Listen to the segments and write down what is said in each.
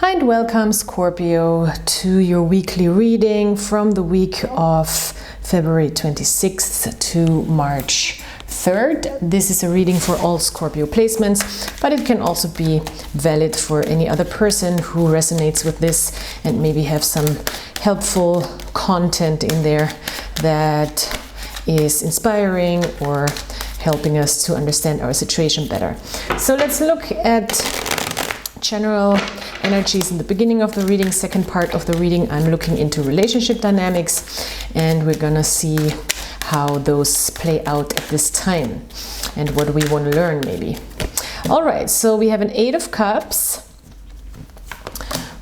Hi and welcome, Scorpio, to your weekly reading from the week of February 26th to March 3rd. This is a reading for all Scorpio placements, but it can also be valid for any other person who resonates with this and maybe have some helpful content in there that is inspiring or helping us to understand our situation better. So let's look at general energies in the beginning of the reading. Second part of the reading, I'm looking into relationship dynamics, and we're gonna see how those play out at this time and what we want to learn maybe. All right, so we have an 8 of Cups.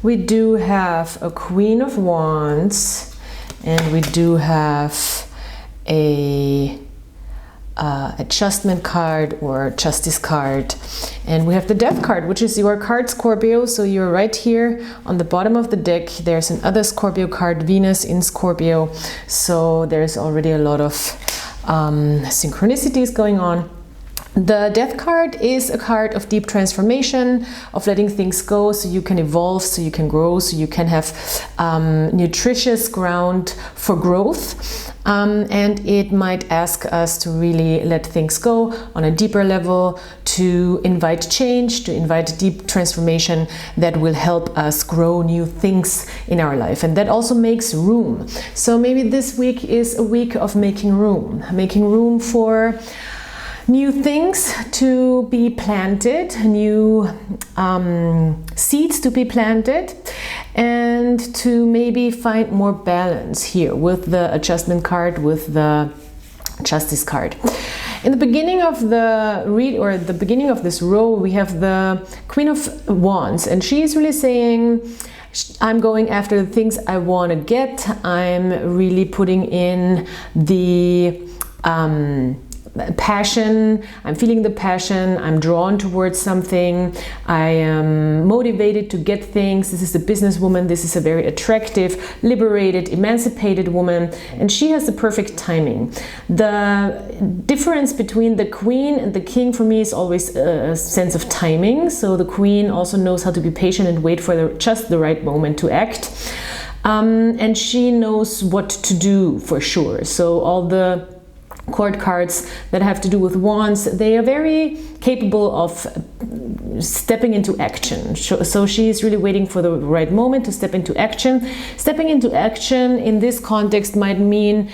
We do have a Queen of Wands, and we do have a adjustment card or justice card, and we have the Death card, which is your card, Scorpio. So you're right here on the bottom of the deck. There's another Scorpio card, Venus in Scorpio, so there's already a lot of synchronicities going on. The Death card is a card of deep transformation, of letting things go so you can evolve, so you can grow, so you can have nutritious ground for growth. And it might ask us to really let things go on a deeper level, to invite change, to invite deep transformation that will help us grow new things in our life. And that also makes room. So maybe this week is a week of making room for new things to be planted, new seeds to be planted, and to maybe find more balance here with the adjustment card, with the justice card. In the beginning of the the beginning of this row, we have the Queen of Wands, and she's really saying, I'm going after the things I want to get. I'm really putting in the passion. I'm feeling the passion. I'm drawn towards something. I am motivated to get things. This is a businesswoman. This is a very attractive, liberated, emancipated woman, and she has the perfect timing. The difference between the Queen and the King for me is always a sense of timing. So the Queen also knows how to be patient and wait for just the right moment to act. And she knows what to do for sure. So all the court cards that have to do with wands, they are very capable of stepping into action. So she is really waiting for the right moment to step into action. Stepping into action in this context might mean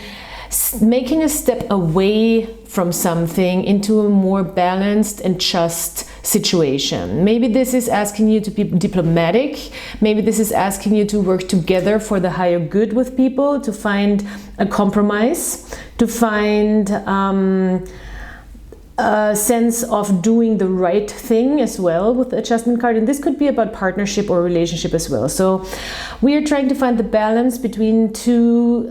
making a step away from something into a more balanced and just situation. Maybe this is asking you to be diplomatic. Maybe this is asking you to work together for the higher good with people, to find a compromise, to find a sense of doing the right thing as well with the adjustment card. And this could be about partnership or relationship as well. So we are trying to find the balance between two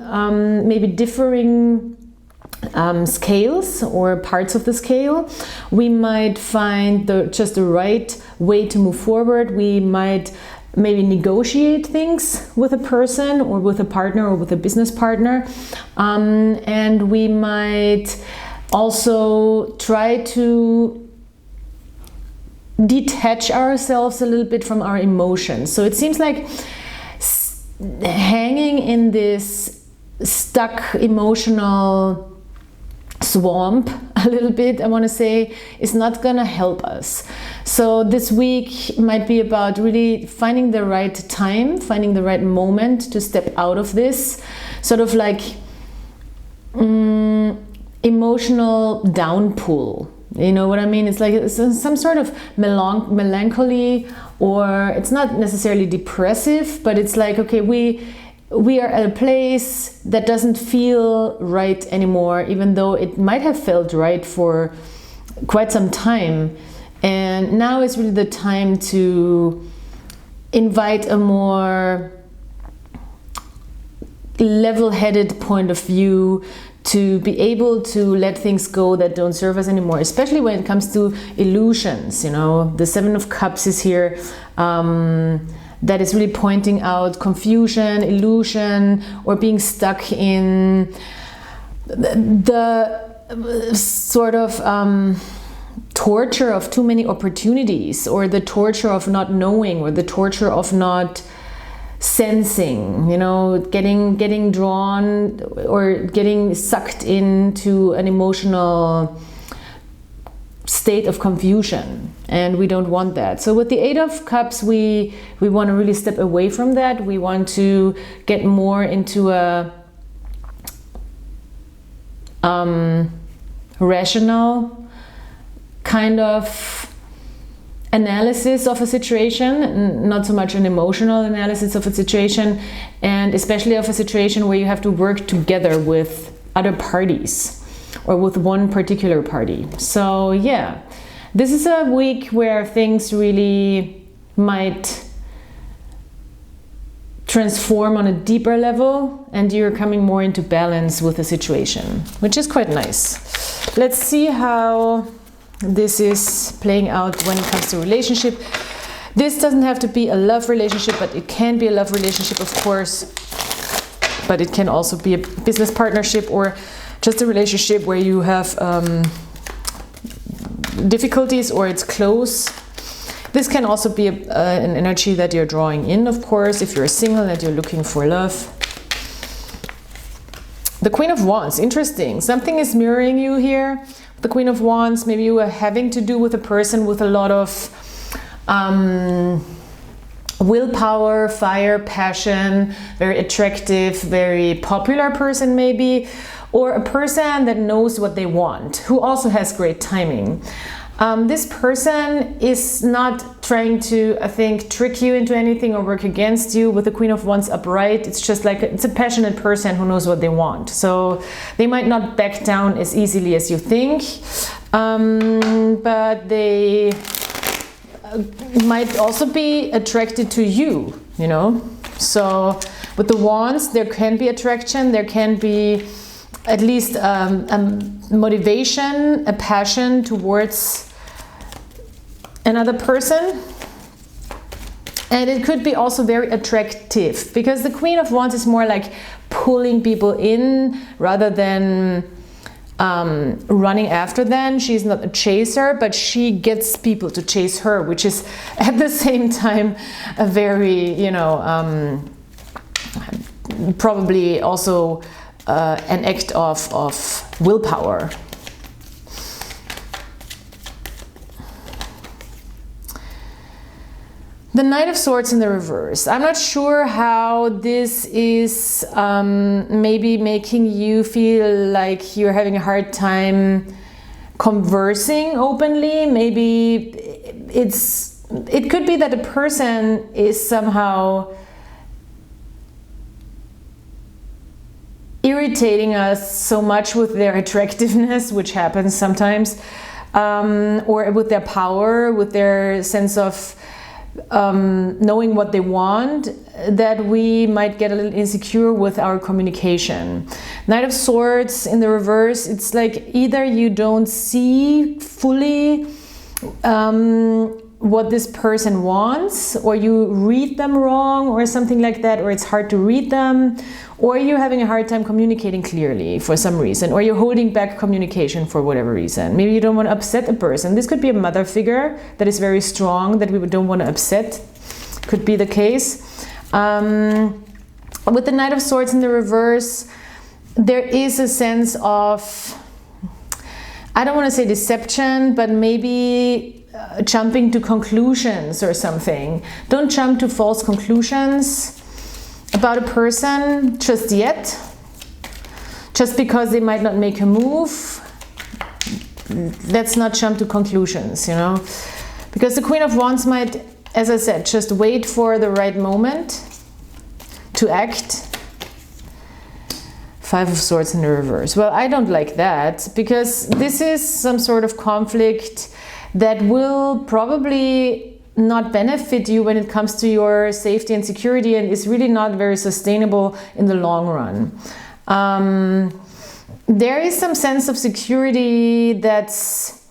maybe differing scales or parts of the scale. We might find just the right way to move forward. We might maybe negotiate things with a person or with a partner or with a business partner, and we might also try to detach ourselves a little bit from our emotions. So it seems like hanging in this stuck emotional swamp a little bit, I want to say, is not gonna help us. So this week might be about really finding the right time, finding the right moment to step out of this sort of like emotional downpool. You know what I mean? It's like it's some sort of melancholy, or it's not necessarily depressive, but it's like, okay, we are at a place that doesn't feel right anymore, even though it might have felt right for quite some time. And now is really the time to invite a more level-headed point of view, to be able to let things go that don't serve us anymore, especially when it comes to illusions. You know, the 7 of Cups is here. That is really pointing out confusion, illusion, or being stuck in the sort of torture of too many opportunities, or the torture of not knowing, or the torture of not sensing, you know, getting drawn or getting sucked into an emotional state of confusion, and we don't want that. So with the Eight of Cups, we want to really step away from that. We want to get more into a rational kind of analysis of a situation, not so much an emotional analysis of a situation, and especially of a situation where you have to work together with other parties or with one particular party. So yeah, this is a week where things really might transform on a deeper level, and you're coming more into balance with the situation, which is quite nice. Let's see how this is playing out when it comes to relationship. This doesn't have to be a love relationship, but it can be a love relationship, of course, but it can also be a business partnership or just a relationship where you have difficulties or it's close. This can also be an energy that you're drawing in, of course, if you're single and you're looking for love. The Queen of Wands, interesting. Something is mirroring you here. The Queen of Wands, maybe you are having to do with a person with a lot of willpower, fire, passion, very attractive, very popular person maybe, or a person that knows what they want, who also has great timing. This person is not trying to, I think, trick you into anything or work against you. With the Queen of Wands upright, it's just like, it's a passionate person who knows what they want. So they might not back down as easily as you think, but they might also be attracted to you, you know. So with the Wands, there can be attraction, there can be at least a motivation, a passion towards another person, and it could be also very attractive, because the Queen of Wands is more like pulling people in rather than running after them. She's not a chaser, but she gets people to chase her, which is at the same time a very, you know, probably also an act of willpower. The Knight of Swords in the reverse. I'm not sure how this is maybe making you feel like you're having a hard time conversing openly. Maybe it could be that a person is somehow irritating us so much with their attractiveness, which happens sometimes, or with their power, with their sense of knowing what they want, that we might get a little insecure with our communication. Knight of Swords in the reverse, it's like either you don't see fully what this person wants, or you read them wrong or something like that, or it's hard to read them, or you're having a hard time communicating clearly for some reason, or you're holding back communication for whatever reason. Maybe you don't want to upset a person. This could be a mother figure that is very strong that we don't want to upset. Could be the case. With the Knight of Swords in the reverse, there is a sense of, I don't want to say deception, but maybe jumping to conclusions or something. Don't jump to false conclusions about a person just yet, just because they might not make a move. Let's not jump to conclusions, you know, because the Queen of Wands might, as I said, just wait for the right moment to act. Five of Swords in the reverse. Well, I don't like that, because this is some sort of conflict that will probably not benefit you when it comes to your safety and security, and is really not very sustainable in the long run. There is some sense of security that's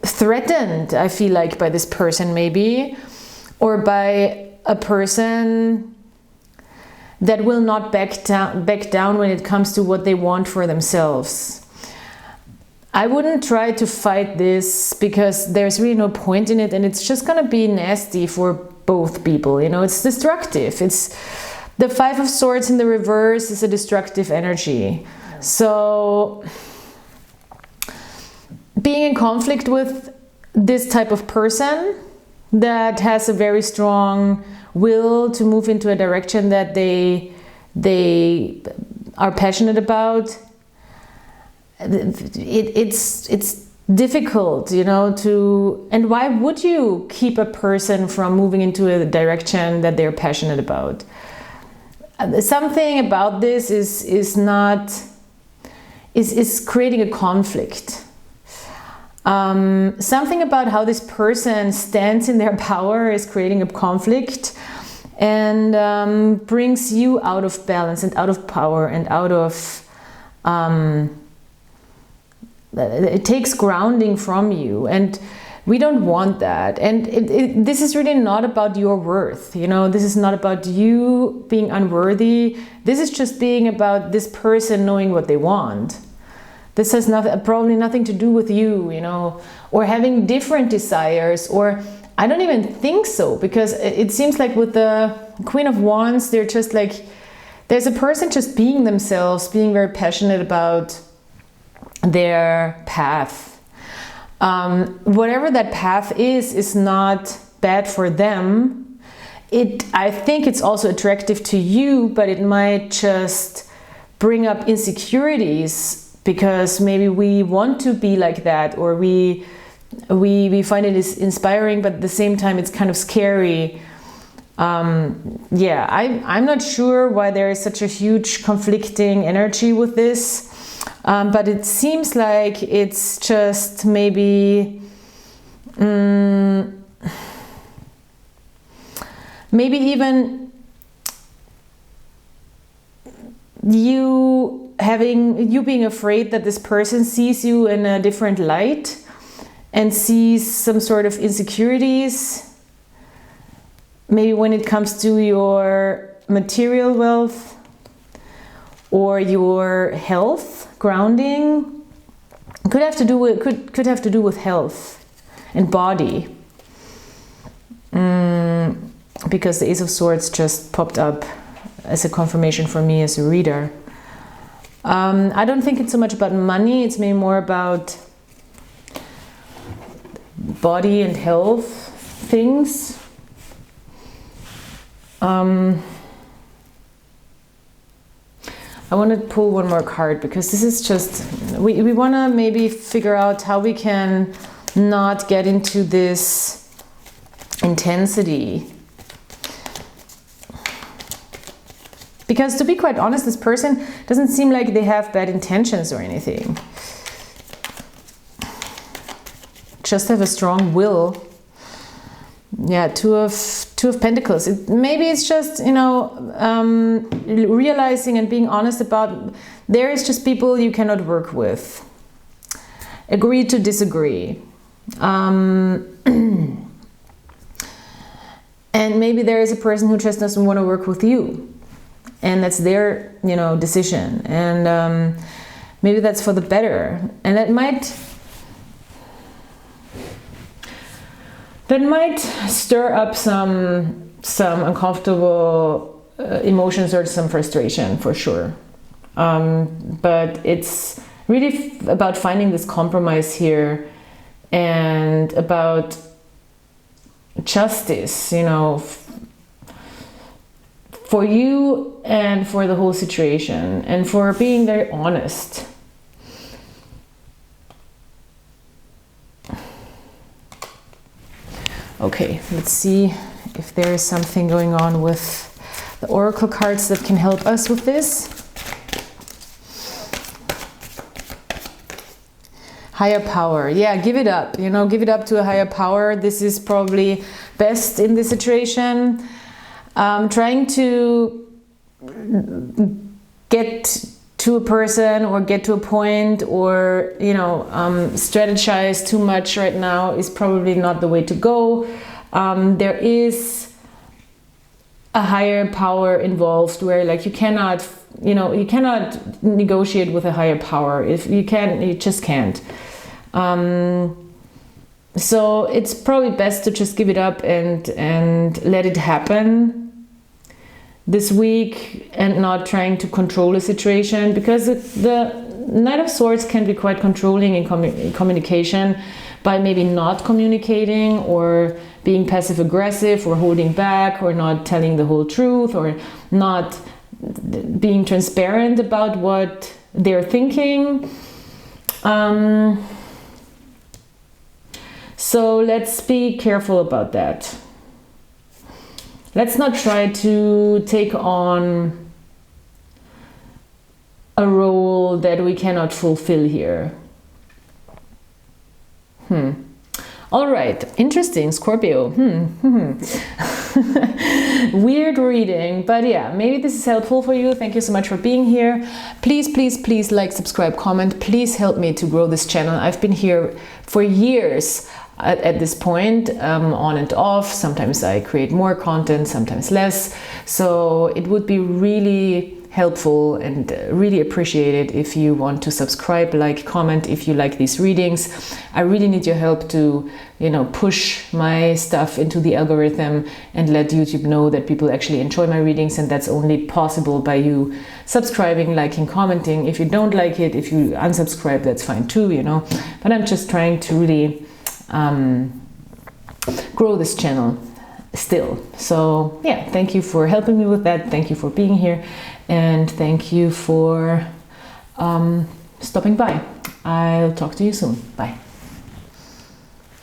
threatened, I feel like, by this person maybe, or by a person that will not back down when it comes to what they want for themselves. I wouldn't try to fight this, because there's really no point in it, and it's just gonna be nasty for both people, you know. It's destructive. It's the Five of Swords in the reverse is a destructive energy. So being in conflict with this type of person that has a very strong will to move into a direction that they are passionate about, it's difficult, you know, to, and why would you keep a person from moving into a direction that they're passionate about? Something about this is creating a conflict. Something about how this person stands in their power is creating a conflict, and brings you out of balance and out of power and out of it takes grounding from you, and we don't want that. And this is really not about your worth, you know. This is not about you being unworthy. This is just being about this person knowing what they want. This has probably nothing to do with you, you know, or having different desires, or I don't even think so, because it seems like with the Queen of Wands, they're just like, there's a person just being themselves, being very passionate about their path. Whatever that path is not bad for them. I think it's also attractive to you, but it might just bring up insecurities, because maybe we want to be like that, or we find it is inspiring, but at the same time it's kind of scary. Yeah, I'm not sure why there is such a huge conflicting energy with this. But it seems like it's just maybe even you being afraid that this person sees you in a different light and sees some sort of insecurities, maybe when it comes to your material wealth or your health. Grounding could have to do with health and body, because the Ace of Swords just popped up as a confirmation for me as a reader. I don't think it's so much about money. It's maybe more about body and health things. I want to pull one more card, because this is just, we want to maybe figure out how we can not get into this intensity. Because to be quite honest, this person doesn't seem like they have bad intentions or anything. Just have a strong will. Yeah, Two of Pentacles. Maybe it's just, you know, realizing and being honest about there is just people you cannot work with. Agree to disagree. And maybe there is a person who just doesn't want to work with you, and that's their, you know, decision. And maybe that's for the better. And that might stir up some uncomfortable emotions or some frustration, for sure. But it's really about finding this compromise here, and about justice, you know, for you and for the whole situation, and for being very honest. Okay, let's see if there is something going on with the oracle cards that can help us with this. Higher power. Yeah, give it up. You know, give it up to a higher power. This is probably best in this situation. Trying to get to a person or get to a point, or, you know, strategize too much right now is probably not the way to go. There is a higher power involved, where like you cannot, you know, you cannot negotiate with a higher power. If you can, you just can't. So it's probably best to just give it up and let it happen this week, and not trying to control the situation, because the Knight of Swords can be quite controlling in communication, by maybe not communicating, or being passive aggressive, or holding back, or not telling the whole truth, or not being transparent about what they're thinking. So let's be careful about that. Let's not try to take on a role that we cannot fulfill here. All right, interesting, Scorpio. Weird reading, but yeah, maybe this is helpful for you. Thank you so much for being here. Please, please, please like, subscribe, comment. Please help me to grow this channel. I've been here for years at this point, on and off. Sometimes I create more content, sometimes less. So it would be really helpful and really appreciated if you want to subscribe, like, comment if you like these readings. I really need your help to, you know, push my stuff into the algorithm and let YouTube know that people actually enjoy my readings, and that's only possible by you subscribing, liking, commenting. If you don't like it, if you unsubscribe, that's fine too, you know. But I'm just trying to really grow this channel still. So yeah, thank you for helping me with that. Thank you for being here, and thank you for stopping by. I'll talk to you soon. Bye.